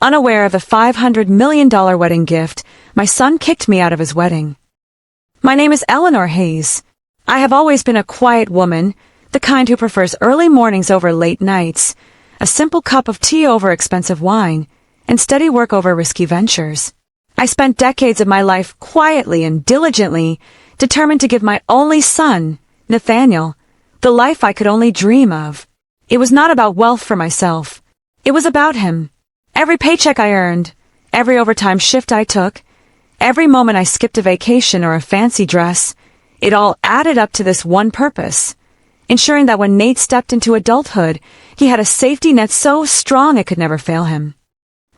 Unaware of the $500 million wedding gift, my son kicked me out of his wedding. My name is Eleanor Hayes. I have always been a quiet woman, the kind who prefers early mornings over late nights, a simple cup of tea over expensive wine, and steady work over risky ventures. I spent decades of my life quietly and diligently, determined to give my only son, Nathaniel, the life I could only dream of. It was not about wealth for myself. It was about him. Every paycheck I earned, every overtime shift I took, every moment I skipped a vacation or a fancy dress, it all added up to this one purpose, ensuring that when Nate stepped into adulthood, he had a safety net so strong it could never fail him.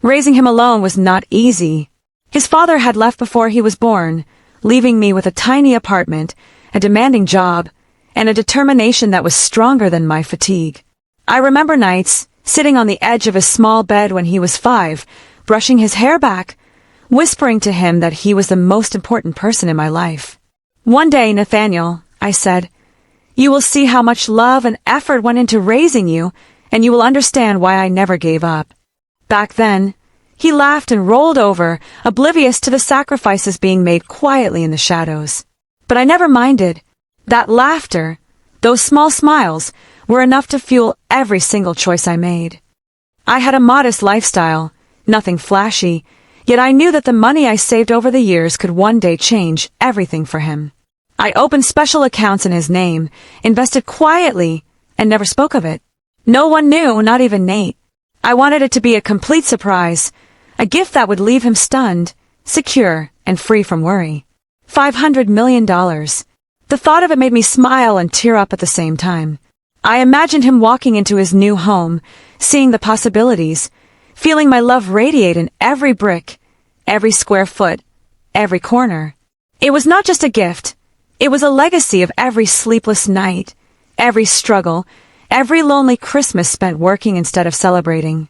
Raising him alone was not easy. His father had left before he was born, leaving me with a tiny apartment, a demanding job, and a determination that was stronger than my fatigue. I remember nights, sitting on the edge of his small bed when he was 5, brushing his hair back, whispering to him that he was the most important person in my life. One day, Nathaniel, I said, you will see how much love and effort went into raising you, and you will understand why I never gave up. Back then, he laughed and rolled over, oblivious to the sacrifices being made quietly in the shadows. But I never minded. That laughter, those small smiles, were enough to fuel every single choice I made. I had a modest lifestyle, nothing flashy, yet I knew that the money I saved over the years could one day change everything for him. I opened special accounts in his name, invested quietly, and never spoke of it. No one knew, not even Nate. I wanted it to be a complete surprise, a gift that would leave him stunned, secure, and free from worry. $500 million. The thought of it made me smile and tear up at the same time. I imagined him walking into his new home, seeing the possibilities, feeling my love radiate in every brick, every square foot, every corner. It was not just a gift. It was a legacy of every sleepless night, every struggle, every lonely Christmas spent working instead of celebrating.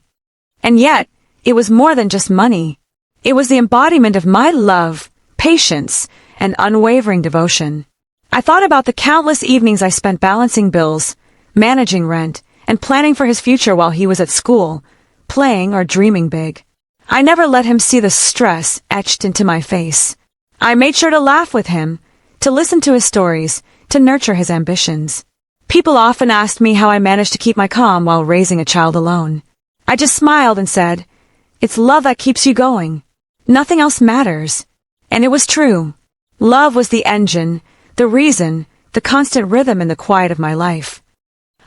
And yet, it was more than just money. It was the embodiment of my love, patience, and unwavering devotion. I thought about the countless evenings I spent balancing bills, managing rent, and planning for his future while he was at school, playing or dreaming big. I never let him see the stress etched into my face. I made sure to laugh with him, to listen to his stories, to nurture his ambitions. People often asked me how I managed to keep my calm while raising a child alone. I just smiled and said, "It's love that keeps you going. Nothing else matters." And it was true. Love was the engine, the reason, the constant rhythm in the quiet of my life.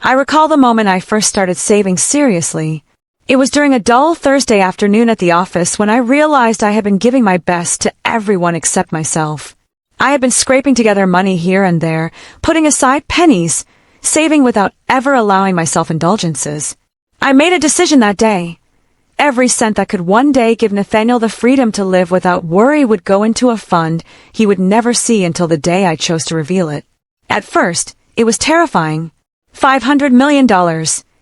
I recall the moment I first started saving seriously. It was during a dull Thursday afternoon at the office when I realized I had been giving my best to everyone except myself. I had been scraping together money here and there, putting aside pennies, saving without ever allowing myself indulgences. I made a decision that day. Every cent that could one day give Nathaniel the freedom to live without worry would go into a fund he would never see until the day I chose to reveal it. At first, it was terrifying. $500 million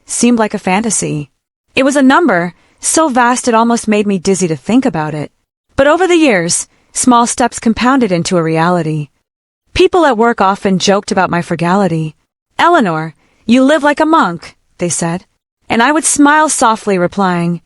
seemed like a fantasy. It was a number so vast it almost made me dizzy to think about it. But over the years, small steps compounded into a reality. People at work often joked about my frugality. "Eleanor, you live like a monk," they said. And I would smile softly, replying,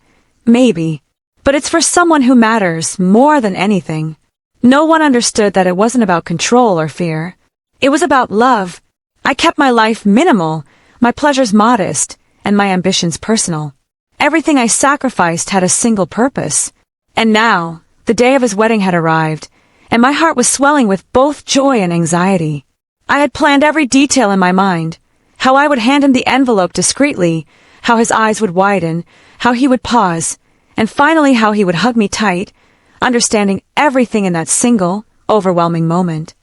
"Maybe, but it's for someone who matters more than anything." No one understood that it wasn't about control or fear. It was about love. I kept my life minimal, my pleasures modest, and my ambitions personal. Everything I sacrificed had a single purpose. And now, the day of his wedding had arrived, and my heart was swelling with both joy and anxiety. I had planned every detail in my mind, how I would hand him the envelope discreetly, how his eyes would widen, how he would pause, and finally how he would hug me tight, understanding everything in that single, overwhelming moment.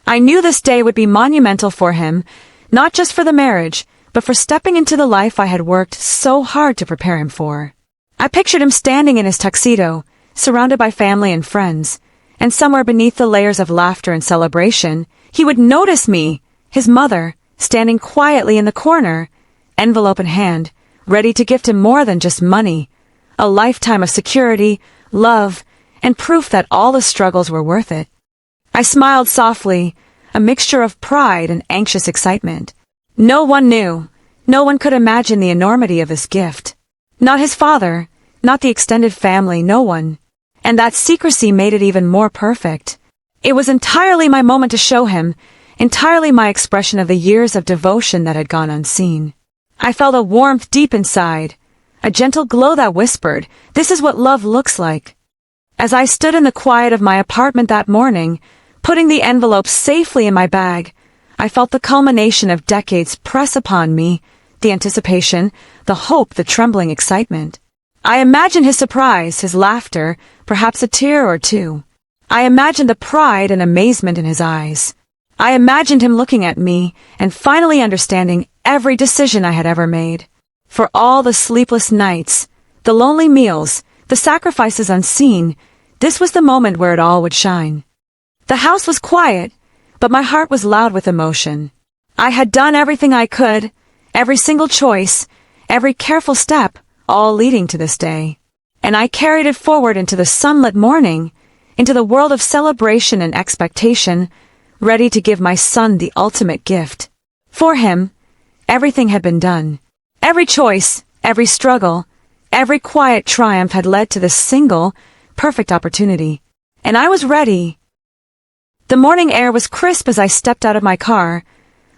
I knew this day would be monumental for him, not just for the marriage, but for stepping into the life I had worked so hard to prepare him for. I pictured him standing in his tuxedo, surrounded by family and friends, and somewhere beneath the layers of laughter and celebration, he would notice me, his mother, standing quietly in the corner, envelope in hand, ready to gift him more than just money, a lifetime of security, love, and proof that all the struggles were worth it. I smiled softly, a mixture of pride and anxious excitement. No one knew, no one could imagine the enormity of this gift. Not his father, not the extended family, no one. And that secrecy made it even more perfect. It was entirely my moment to show him, entirely my expression of the years of devotion that had gone unseen. I felt a warmth deep inside, a gentle glow that whispered, "This is what love looks like." As I stood in the quiet of my apartment that morning, putting the envelope safely in my bag, I felt the culmination of decades press upon me, the anticipation, the hope, the trembling excitement. I imagined his surprise, his laughter, perhaps a tear or two. I imagined the pride and amazement in his eyes. I imagined him looking at me and finally understanding every decision I had ever made. For all the sleepless nights, the lonely meals, the sacrifices unseen, this was the moment where it all would shine. The house was quiet, but my heart was loud with emotion. I had done everything I could, every single choice, every careful step, all leading to this day. And I carried it forward into the sunlit morning, into the world of celebration and expectation, ready to give my son the ultimate gift. For him, everything had been done. Every choice, every struggle, every quiet triumph had led to this single, perfect opportunity. And I was ready. The morning air was crisp as I stepped out of my car,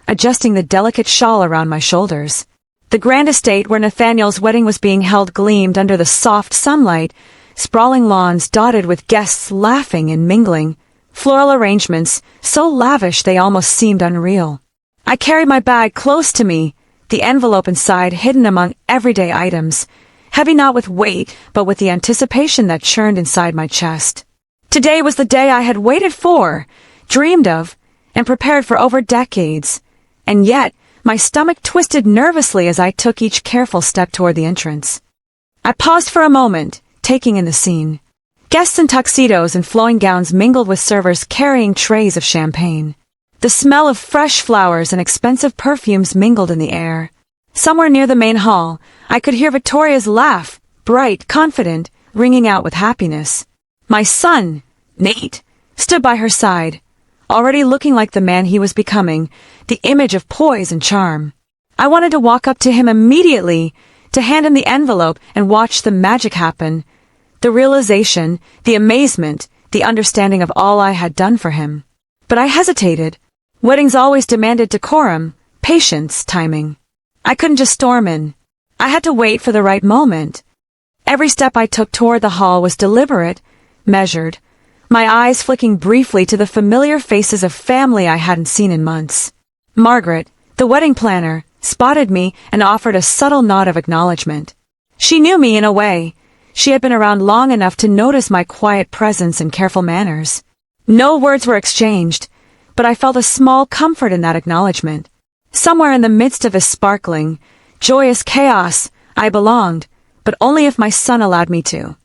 adjusting the delicate shawl around my shoulders. The grand estate where Nathaniel's wedding was being held gleamed under the soft sunlight, sprawling lawns dotted with guests laughing and mingling, floral arrangements so lavish they almost seemed unreal. I carried my bag close to me, the envelope inside hidden among everyday items, heavy not with weight but with the anticipation that churned inside my chest. Today was the day I had waited for, dreamed of, and prepared for over decades, and yet my stomach twisted nervously as I took each careful step toward the entrance. I paused for a moment, taking in the scene. Guests in tuxedos and flowing gowns mingled with servers carrying trays of champagne. The smell of fresh flowers and expensive perfumes mingled in the air. Somewhere near the main hall, I could hear Victoria's laugh, bright, confident, ringing out with happiness. My son, Nate, stood by her side, already looking like the man he was becoming, the image of poise and charm. I wanted to walk up to him immediately, to hand him the envelope and watch the magic happen, the realization, the amazement, the understanding of all I had done for him. But I hesitated. Weddings always demanded decorum, patience, timing. I couldn't just storm in. I had to wait for the right moment. Every step I took toward the hall was deliberate, measured, my eyes flicking briefly to the familiar faces of family I hadn't seen in months. Margaret, the wedding planner, spotted me and offered a subtle nod of acknowledgement. She knew me in a way. She had been around long enough to notice my quiet presence and careful manners. No words were exchanged, but I felt a small comfort in that acknowledgement. Somewhere in the midst of this sparkling, joyous chaos, I belonged, but only if my son allowed me to.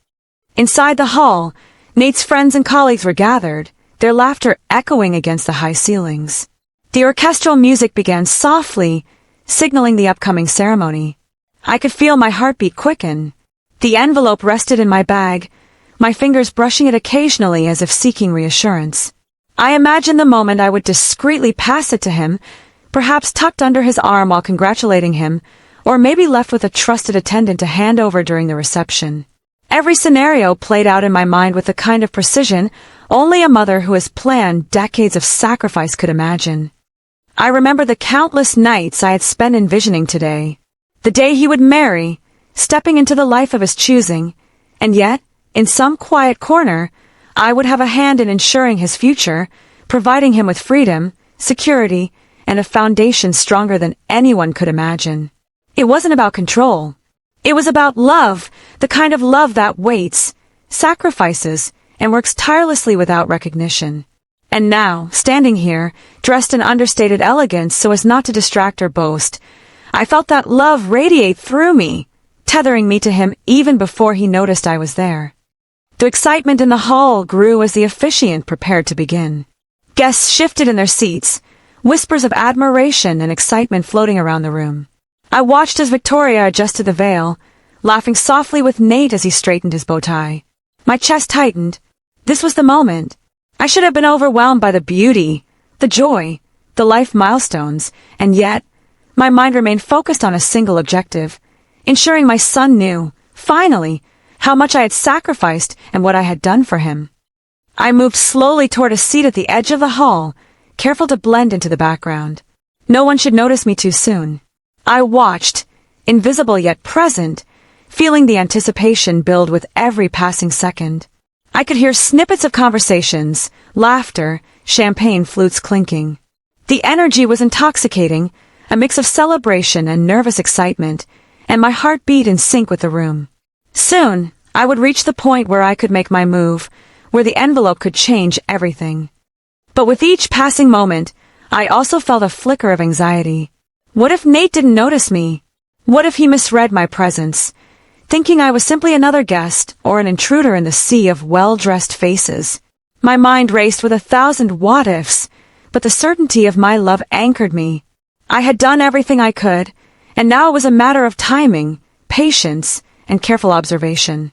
Inside the hall, Nate's friends and colleagues were gathered, their laughter echoing against the high ceilings. The orchestral music began softly, signaling the upcoming ceremony. I could feel my heartbeat quicken. The envelope rested in my bag, my fingers brushing it occasionally as if seeking reassurance. I imagined the moment I would discreetly pass it to him, perhaps tucked under his arm while congratulating him, or maybe left with a trusted attendant to hand over during the reception. Every scenario played out in my mind with the kind of precision only a mother who has planned decades of sacrifice could imagine. I remember the countless nights I had spent envisioning today, the day he would marry, stepping into the life of his choosing, and yet, in some quiet corner, I would have a hand in ensuring his future, providing him with freedom, security, and a foundation stronger than anyone could imagine. It wasn't about control. It was about love, the kind of love that waits, sacrifices, and works tirelessly without recognition. And now, standing here, dressed in understated elegance so as not to distract or boast, I felt that love radiate through me, tethering me to him even before he noticed I was there. The excitement in the hall grew as the officiant prepared to begin. Guests shifted in their seats, whispers of admiration and excitement floating around the room. I watched as Victoria adjusted the veil, laughing softly with Nate as he straightened his bow tie. My chest tightened. This was the moment. I should have been overwhelmed by the beauty, the joy, the life milestones, and yet, my mind remained focused on a single objective, ensuring my son knew, finally, how much I had sacrificed and what I had done for him. I moved slowly toward a seat at the edge of the hall, careful to blend into the background. No one should notice me too soon. I watched, invisible yet present, feeling the anticipation build with every passing second. I could hear snippets of conversations, laughter, champagne flutes clinking. The energy was intoxicating, a mix of celebration and nervous excitement, and my heart beat in sync with the room. Soon, I would reach the point where I could make my move, where the envelope could change everything. But with each passing moment, I also felt a flicker of anxiety. What if Nate didn't notice me? What if he misread my presence, thinking I was simply another guest or an intruder in the sea of well-dressed faces? My mind raced with 1,000 what-ifs, but the certainty of my love anchored me. I had done everything I could, and now it was a matter of timing, patience, and careful observation.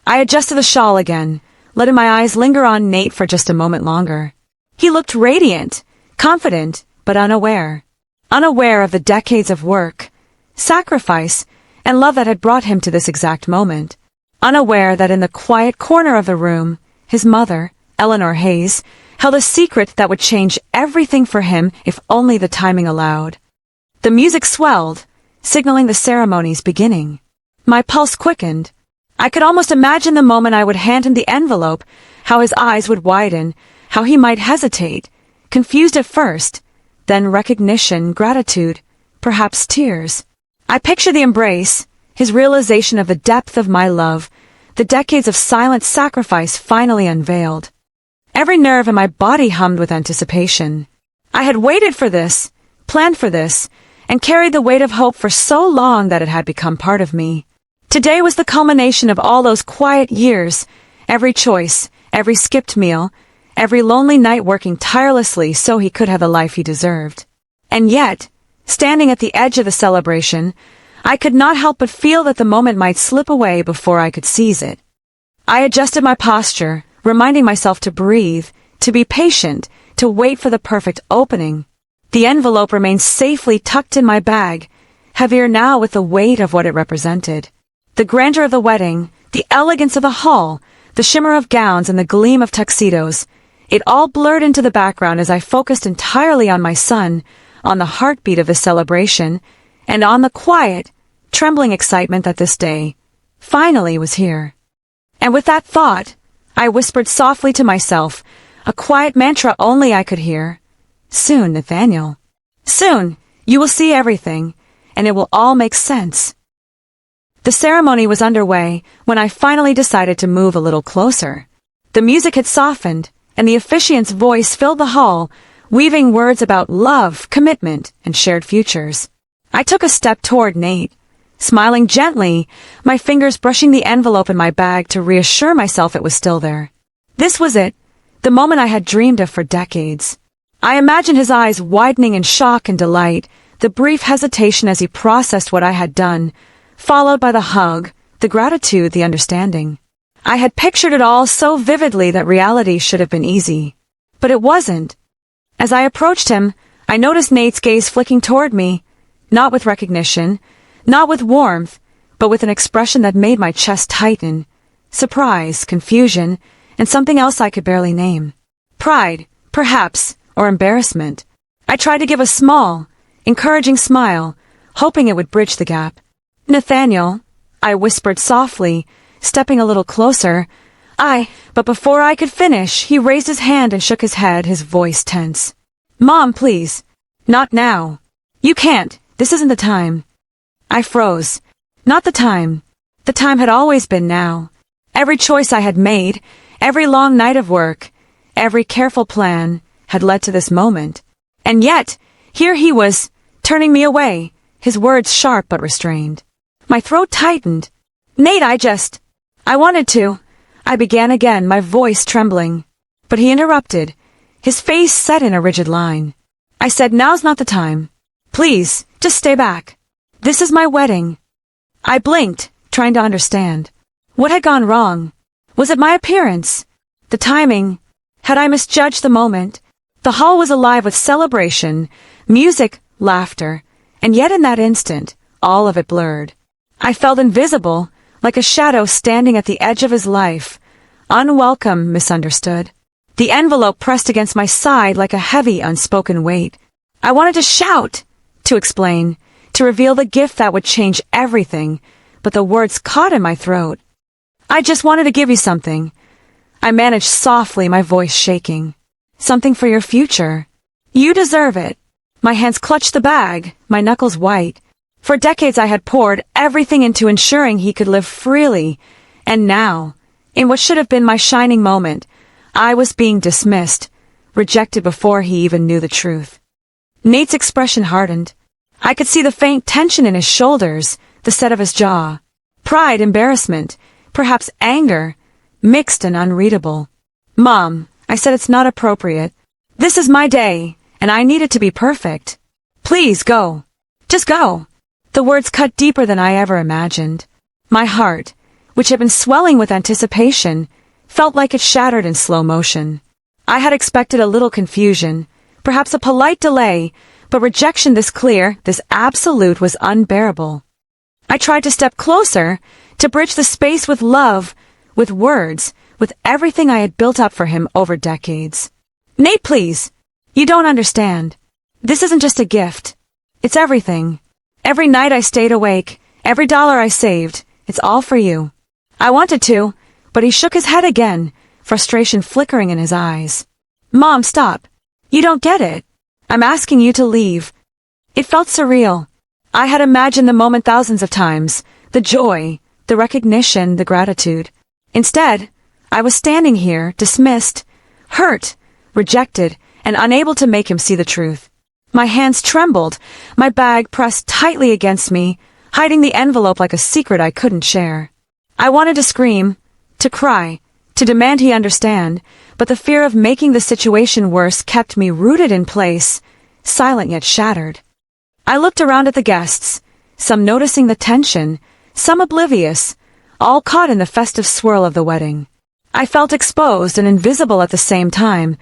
I adjusted the shawl again, letting my eyes linger on Nate for just a moment longer. He looked radiant, confident, but unaware of the decades of work, sacrifice, and love that had brought him to this exact moment. Unaware that in the quiet corner of the room, his mother, Eleanor Hayes, held a secret that would change everything for him if only the timing allowed. The music swelled, signaling the ceremony's beginning. My pulse quickened. I could almost imagine the moment I would hand him the envelope, how his eyes would widen, how he might hesitate, confused at first, then recognition, gratitude, perhaps tears. I picture the embrace, his realization of the depth of my love, the decades of silent sacrifice finally unveiled. Every nerve in my body hummed with anticipation. I had waited for this, planned for this, and carried the weight of hope for so long that it had become part of me. Today was the culmination of all those quiet years, every choice, every skipped meal, every lonely night working tirelessly so he could have the life he deserved. And yet, standing at the edge of the celebration, I could not help but feel that the moment might slip away before I could seize it. I adjusted my posture, reminding myself to breathe, to be patient, to wait for the perfect opening. The envelope remained safely tucked in my bag, heavier now with the weight of what it represented. The grandeur of the wedding, the elegance of the hall, the shimmer of gowns and the gleam of tuxedos, it all blurred into the background as I focused entirely on my son, on the heartbeat of the celebration, and on the quiet, trembling excitement that this day finally was here. And with that thought, I whispered softly to myself, a quiet mantra only I could hear. Soon, Nathaniel. Soon, you will see everything, and it will all make sense. The ceremony was underway when I finally decided to move a little closer. The music had softened, and the officiant's voice filled the hall, weaving words about love, commitment, and shared futures. I took a step toward Nate, smiling gently, my fingers brushing the envelope in my bag to reassure myself it was still there. This was it, the moment I had dreamed of for decades. I imagined his eyes widening in shock and delight, the brief hesitation as he processed what I had done, followed by the hug, the gratitude, the understanding. I had pictured it all so vividly that reality should have been easy. But it wasn't. As I approached him, I noticed Nate's gaze flicking toward me, not with recognition, not with warmth, but with an expression that made my chest tighten. Surprise, confusion, and something else I could barely name. Pride, perhaps, or embarrassment. I tried to give a small, encouraging smile, hoping it would bridge the gap. Nathaniel, I whispered softly, stepping a little closer. But before I could finish, he raised his hand and shook his head, his voice tense. Mom, please. Not now. You can't. This isn't the time. I froze. Not the time. The time had always been now. Every choice I had made, every long night of work, every careful plan had led to this moment. And yet, here he was, turning me away, his words sharp but restrained. My throat tightened. Nate, I wanted to. I began again, my voice trembling. But he interrupted, his face set in a rigid line. I said, now's not the time. Please, just stay back. This is my wedding. I blinked, trying to understand. What had gone wrong? Was it my appearance? The timing? Had I misjudged the moment? The hall was alive with celebration, music, laughter, and yet in that instant, all of it blurred. I felt invisible, like a shadow standing at the edge of his life. Unwelcome, misunderstood. The envelope pressed against my side like a heavy, unspoken weight. I wanted to shout, to explain, to reveal the gift that would change everything, but the words caught in my throat. I just wanted to give you something. I managed softly, my voice shaking. Something for your future. You deserve it. My hands clutched the bag, my knuckles white. For decades I had poured everything into ensuring he could live freely, and now, in what should have been my shining moment, I was being dismissed, rejected before he even knew the truth. Nate's expression hardened. I could see the faint tension in his shoulders, the set of his jaw. Pride, embarrassment, perhaps anger, mixed and unreadable. Mom, I said, it's not appropriate. This is my day, and I need it to be perfect. Please go. Just go. The words cut deeper than I ever imagined. My heart, which had been swelling with anticipation, felt like it shattered in slow motion. I had expected a little confusion, perhaps a polite delay, but rejection this clear, this absolute, was unbearable. I tried to step closer, to bridge the space with love, with words, with everything I had built up for him over decades. Nate, please. You don't understand. This isn't just a gift. It's everything. Every night I stayed awake, every dollar I saved, it's all for you. I wanted to, but he shook his head again, frustration flickering in his eyes. Mom, stop. You don't get it. I'm asking you to leave. It felt surreal. I had imagined the moment thousands of times, the joy, the recognition, the gratitude. Instead, I was standing here, dismissed, hurt, rejected, and unable to make him see the truth. My hands trembled, my bag pressed tightly against me, hiding the envelope like a secret I couldn't share. I wanted to scream, to cry, to demand he understand, but the fear of making the situation worse kept me rooted in place, silent yet shattered. I looked around at the guests, some noticing the tension, some oblivious, all caught in the festive swirl of the wedding. I felt exposed and invisible at the same time,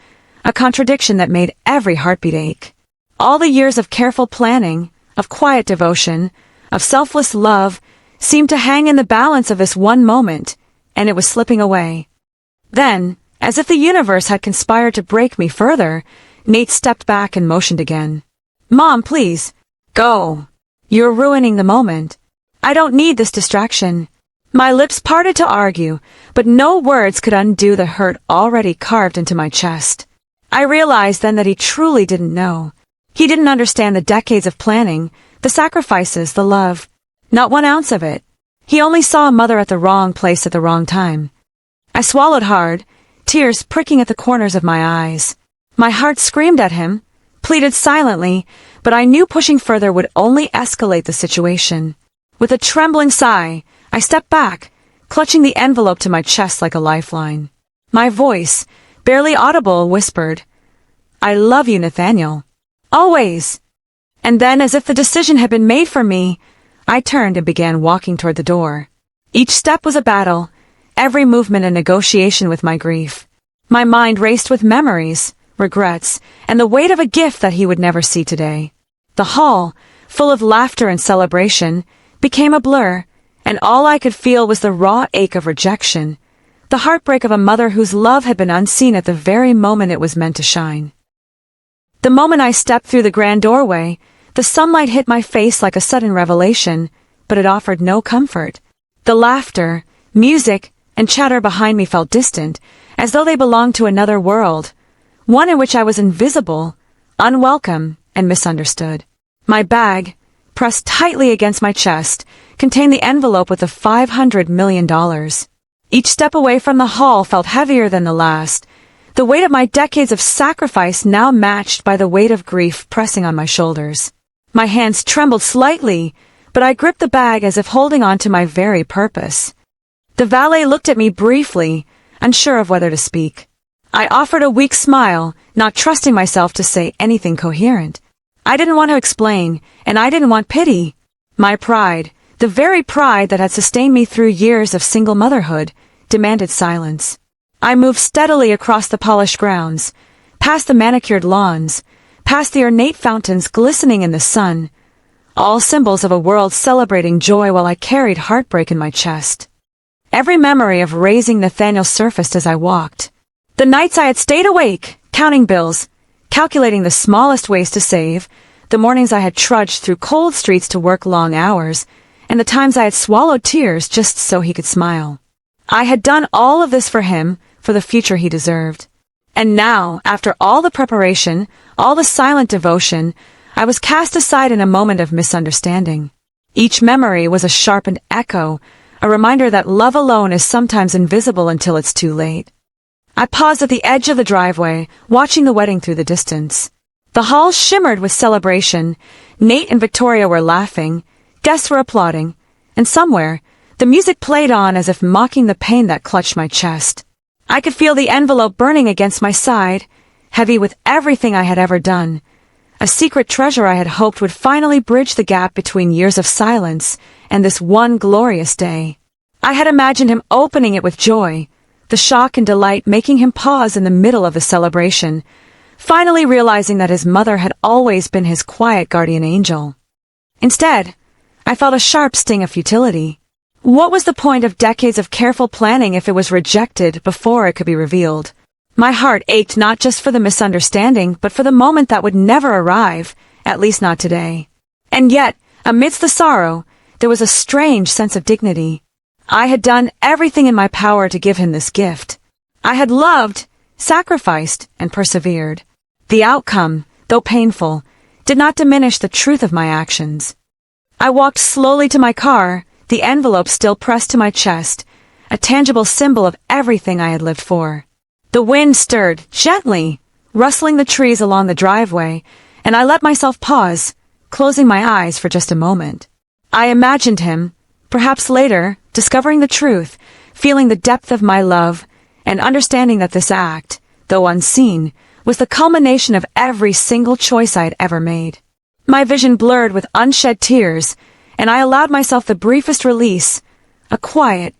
a contradiction that made every heartbeat ache. All the years of careful planning, of quiet devotion, of selfless love, seemed to hang in the balance of this one moment, and it was slipping away. Then, as if the universe had conspired to break me further, Nate stepped back and motioned again. Mom, please. Go. You're ruining the moment. I don't need this distraction. My lips parted to argue, but no words could undo the hurt already carved into my chest. I realized then that he truly didn't know. He didn't understand the decades of planning, the sacrifices, the love. Not 1 ounce of it. He only saw a mother at the wrong place at the wrong time. I swallowed hard, tears pricking at the corners of my eyes. My heart screamed at him, pleaded silently, but I knew pushing further would only escalate the situation. With a trembling sigh, I stepped back, clutching the envelope to my chest like a lifeline. My voice, barely audible, whispered, I love you, Nathaniel. Always. And then, as if the decision had been made for me, I turned and began walking toward the door. Each step was a battle, every movement a negotiation with my grief. My mind raced with memories, regrets, and the weight of a gift that he would never see today. The hall, full of laughter and celebration, became a blur, and all I could feel was the raw ache of rejection, the heartbreak of a mother whose love had been unseen at the very moment it was meant to shine. The moment I stepped through the grand doorway, the sunlight hit my face like a sudden revelation, but it offered no comfort. The laughter, music, and chatter behind me felt distant, as though they belonged to another world, one in which I was invisible, unwelcome, and misunderstood. My bag, pressed tightly against my chest, contained the envelope with the $500 million. Each step away from the hall felt heavier than the last, the weight of my decades of sacrifice now matched by the weight of grief pressing on my shoulders. My hands trembled slightly, but I gripped the bag as if holding on to my very purpose. The valet looked at me briefly, unsure of whether to speak. I offered a weak smile, not trusting myself to say anything coherent. I didn't want to explain, and I didn't want pity. My pride, the very pride that had sustained me through years of single motherhood, demanded silence. I moved steadily across the polished grounds, past the manicured lawns, past the ornate fountains glistening in the sun, all symbols of a world celebrating joy while I carried heartbreak in my chest. every memory of raising Nathaniel surfaced as I walked. The nights I had stayed awake, counting bills, calculating the smallest ways to save, the mornings I had trudged through cold streets to work long hours, and the times I had swallowed tears just so he could smile. I had done all of this for him, for the future he deserved. And now, after all the preparation, all the silent devotion, I was cast aside in a moment of misunderstanding. Each memory was a sharpened echo, a reminder that love alone is sometimes invisible until it's too late. I paused at the edge of the driveway, watching the wedding through the distance. The hall shimmered with celebration. Nate and Victoria were laughing, guests were applauding, and somewhere, the music played on as if mocking the pain that clutched my chest. I could feel the envelope burning against my side, heavy with everything I had ever done. A secret treasure I had hoped would finally bridge the gap between years of silence and this one glorious day. I had imagined him opening it with joy, the shock and delight making him pause in the middle of the celebration, finally realizing that his mother had always been his quiet guardian angel. Instead, I felt a sharp sting of futility. What was the point of decades of careful planning if it was rejected before it could be revealed? My heart ached not just for the misunderstanding, but for the moment that would never arrive, at least not today. And yet, amidst the sorrow, there was a strange sense of dignity. I had done everything in my power to give him this gift. I had loved, sacrificed, and persevered. The outcome, though painful, did not diminish the truth of my actions. I walked slowly to my car, the envelope still pressed to my chest, a tangible symbol of everything I had lived for. The wind stirred, gently, rustling the trees along the driveway, and I let myself pause, closing my eyes for just a moment. I imagined him, perhaps later, discovering the truth, feeling the depth of my love, and understanding that this act, though unseen, was the culmination of every single choice I had ever made. My vision blurred with unshed tears, and I allowed myself the briefest release, a quiet,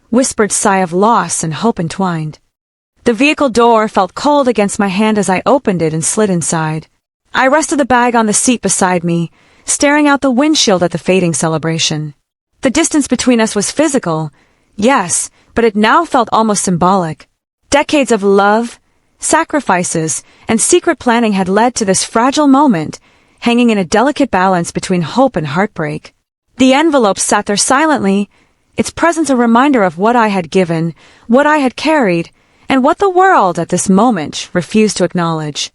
whispered sigh of loss and hope entwined. The vehicle door felt cold against my hand as I opened it and slid inside. I rested the bag on the seat beside me, staring out the windshield at the fading celebration. The distance between us was physical, yes, but it now felt almost symbolic. Decades of love, sacrifices, and secret planning had led to this fragile moment, hanging in a delicate balance between hope and heartbreak. The envelope sat there silently, its presence a reminder of what I had given, what I had carried, and what the world at this moment refused to acknowledge.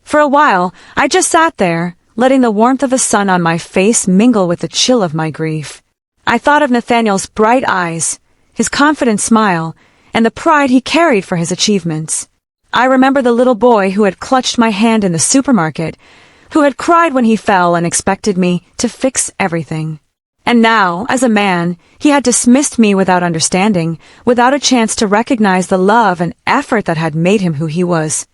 For a while, I just sat there, letting the warmth of the sun on my face mingle with the chill of my grief. I thought of Nathaniel's bright eyes, his confident smile, and the pride he carried for his achievements. I remember the little boy who had clutched my hand in the supermarket, who had cried when he fell and expected me to fix everything. And now, as a man, he had dismissed me without understanding, without a chance to recognize the love and effort that had made him who he was.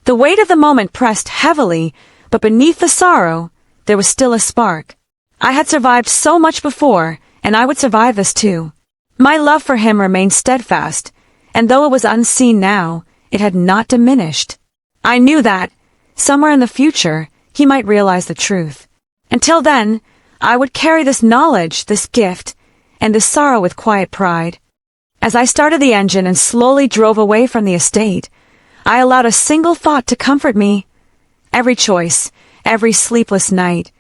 The weight of the moment pressed heavily, but beneath the sorrow, there was still a spark. I had survived so much before, and I would survive this too. My love for him remained steadfast, and though it was unseen now, it had not diminished. I knew that, somewhere in the future, he might realize the truth. Until then, I would carry this knowledge, this gift, and this sorrow with quiet pride. As I started the engine and slowly drove away from the estate, I allowed a single thought to comfort me. Every choice, every sleepless night,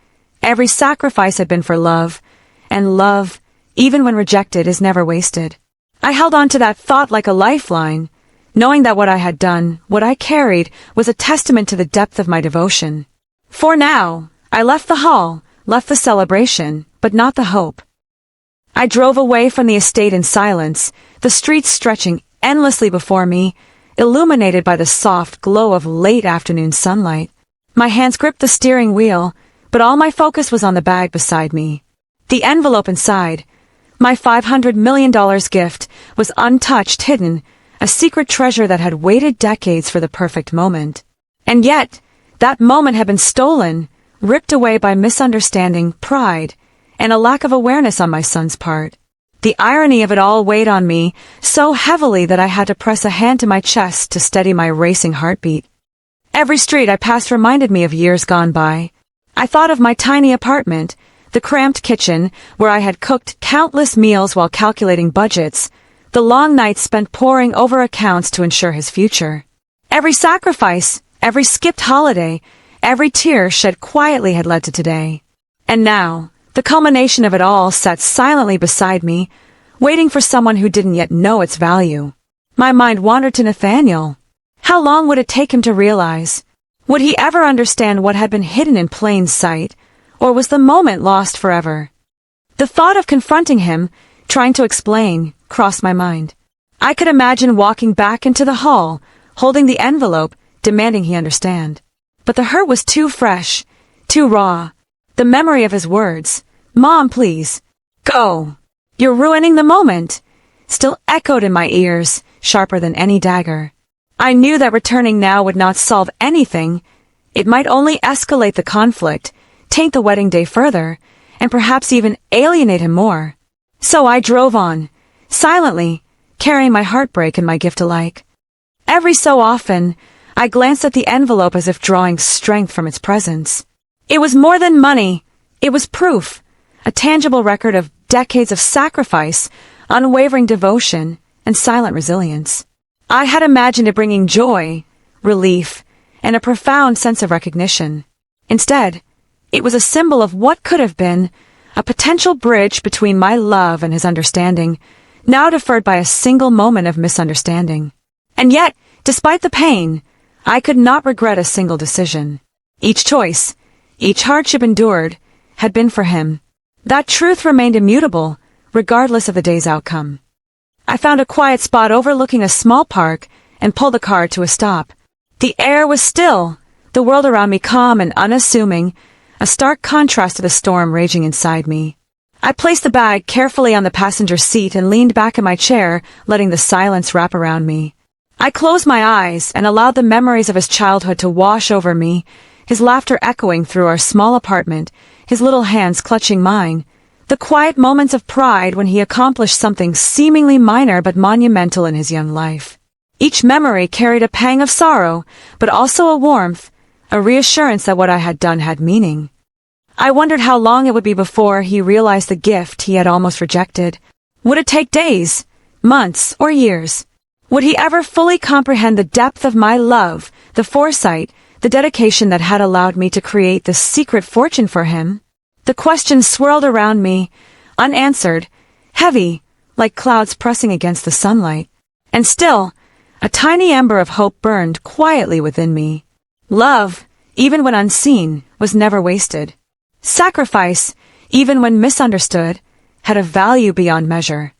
every sacrifice had been for love, and love, even when rejected, is never wasted. I held on to that thought like a lifeline, knowing that what I had done, what I carried, was a testament to the depth of my devotion. For now, I left the hall, left the celebration, but not the hope. I drove away from the estate in silence, the streets stretching endlessly before me, illuminated by the soft glow of late afternoon sunlight. My hands gripped the steering wheel, but all my focus was on the bag beside me. The envelope inside, my $500 million gift, was untouched, hidden, a secret treasure that had waited decades for the perfect moment. And yet, that moment had been stolen, ripped away by misunderstanding, pride, and a lack of awareness on my son's part. The irony of it all weighed on me so heavily that I had to press a hand to my chest to steady my racing heartbeat. Every street I passed reminded me of years gone by. I thought of my tiny apartment, the cramped kitchen where I had cooked countless meals while calculating budgets, the long nights spent poring over accounts to ensure his future. Every sacrifice, every skipped holiday, every tear shed quietly had led to today. And now, the culmination of it all sat silently beside me, waiting for someone who didn't yet know its value. My mind wandered to Nathaniel. How long would it take him to realize? Would he ever understand what had been hidden in plain sight, or was the moment lost forever? The thought of confronting him, trying to explain, crossed my mind. I could imagine walking back into the hall, holding the envelope, demanding he understand. But the hurt was too fresh, too raw. The memory of his words, "Mom, please, go. You're ruining the moment," still echoed in my ears, sharper than any dagger. I knew that returning now would not solve anything. It might only escalate the conflict, taint the wedding day further, and perhaps even alienate him more. So I drove on, silently, carrying my heartbreak and my gift alike. Every so often, I glanced at the envelope as if drawing strength from its presence. It was more than money. It was proof, a tangible record of decades of sacrifice, unwavering devotion, and silent resilience. I had imagined it bringing joy, relief, and a profound sense of recognition. Instead, it was a symbol of what could have been, a potential bridge between my love and his understanding, now deferred by a single moment of misunderstanding. And yet, despite the pain, I could not regret a single decision. Each choice, each hardship endured, had been for him. That truth remained immutable, regardless of the day's outcome. I found a quiet spot overlooking a small park and pulled the car to a stop. The air was still, the world around me calm and unassuming, a stark contrast to the storm raging inside me. I placed the bag carefully on the passenger seat and leaned back in my chair, letting the silence wrap around me. I closed my eyes and allowed the memories of his childhood to wash over me, his laughter echoing through our small apartment, his little hands clutching mine, the quiet moments of pride when he accomplished something seemingly minor but monumental in his young life. Each memory carried a pang of sorrow, but also a warmth, a reassurance that what I had done had meaning. I wondered how long it would be before he realized the gift he had almost rejected. Would it take days, months, or years? Would he ever fully comprehend the depth of my love, the foresight, the dedication that had allowed me to create this secret fortune for him? The questions swirled around me, unanswered, heavy, like clouds pressing against the sunlight. And still, a tiny ember of hope burned quietly within me. Love, even when unseen, was never wasted. Sacrifice, even when misunderstood, had a value beyond measure.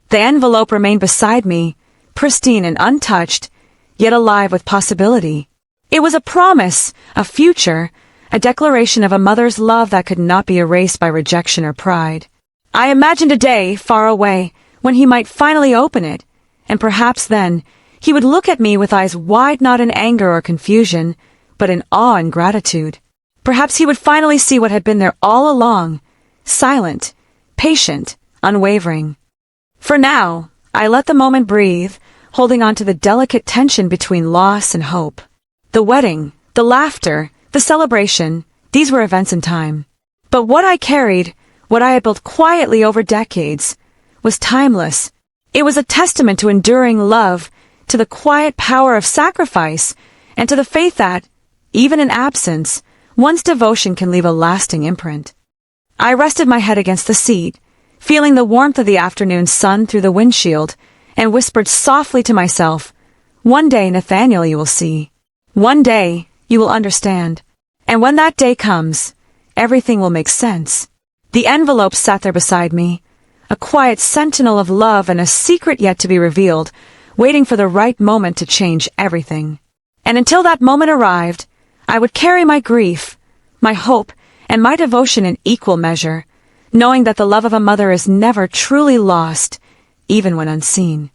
The envelope remained beside me, pristine and untouched, yet alive with possibility. It was a promise, a future, a declaration of a mother's love that could not be erased by rejection or pride. I imagined a day, far away, when he might finally open it, and perhaps then he would look at me with eyes wide not in anger or confusion, but in awe and gratitude. Perhaps he would finally see what had been there all along, silent, patient, unwavering. For now, I let the moment breathe, holding on to the delicate tension between loss and hope. The wedding, the laughter, the celebration, these were events in time. But what I carried, what I had built quietly over decades, was timeless. It was a testament to enduring love, to the quiet power of sacrifice, and to the faith that, even in absence, one's devotion can leave a lasting imprint. I rested my head against the seat, feeling the warmth of the afternoon sun through the windshield, and whispered softly to myself, "One day, Nathaniel, you will see. One day, you will understand. And when that day comes, everything will make sense." The envelope sat there beside me, a quiet sentinel of love and a secret yet to be revealed, waiting for the right moment to change everything. And until that moment arrived, I would carry my grief, my hope, and my devotion in equal measure, knowing that the love of a mother is never truly lost, even when unseen.